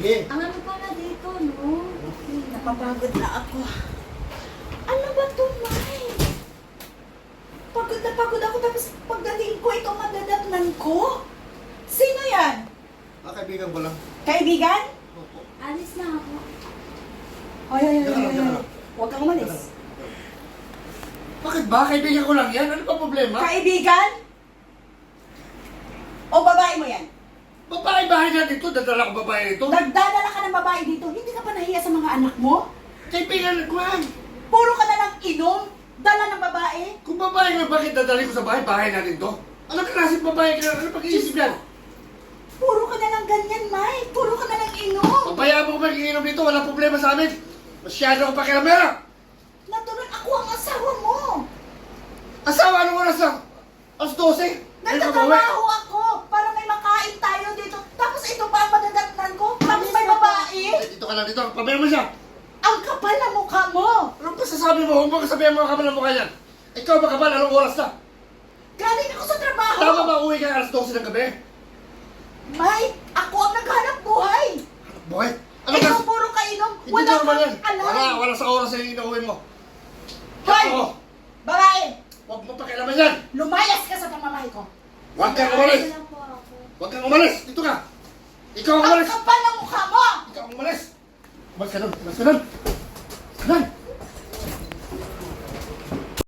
Sige. Ang ano pala dito, no? Napapagod na ako. Ano ba to, May? Pagod na pagod ako tapos pagdating ko, ikaw madadatnan ko? Sino yan? Kaibigan ko lang. Kaibigan? Opo. Alis na ako. Ay, ay, ay, Diyan ka lang, ay, diyan ka ay. lang. Huwag kang umalis. Bakit ba? Kaibigan ko lang yan. Ano pa problema? Kaibigan? O babae mo yan? Babae bahay natin ito. Dadala ko babae ito. Nagdadala ka ng babae dito, hindi ka pa nahiya sa mga anak mo? Kaibigan ko yan. Puro ka na lang inom, dala ng babae. Kung babae nga, bakit dadali ko sa bahay? Bahay natin to. Anong klaseng babae ka? Ano pag-iisip yan? Puro ka na lang ganyan, May. Puro ka na lang inom. Pabayaan mo ko mag-iinom dito. Walang problema sa amin. Masyado akong pakiramera. Natural ako ang asawa mo. Asawa, anong oras lang? Alas 12. Nagtatrabaho ako para may makain tayo dito. Tapos ito pa ang madadatnan ko. Tapos may babae. Dito ka lang dito. Pabayaan mo siya. Ang kapal na mukha mo. Anong pasasabi mo? Huwag mo kasabihan mo kapal ng mukha yan. Ikaw ba kapal? Anong oras na? Galing ako sa trabaho. Tama ba uwi ka alas 12 ng gabi? May, ako ang naghanap buhay. Buhay? Ano Ikaw ka? puro kainom. Hindi Wala normal yan. kang alam. Wala sa oras na inuwi mo. Hoy! Oo. Babae, Huwag mo pakialaman yan. lumayas ka sa pamamahay ko. Huwag kang umalis. Alis na po ako. Huwag kang umalis. Dito ka. Ikaw ang Ang umalis. kapal ng mukha mo. Ikaw ang umalis. Umalis ka nun. Umalis ka nun.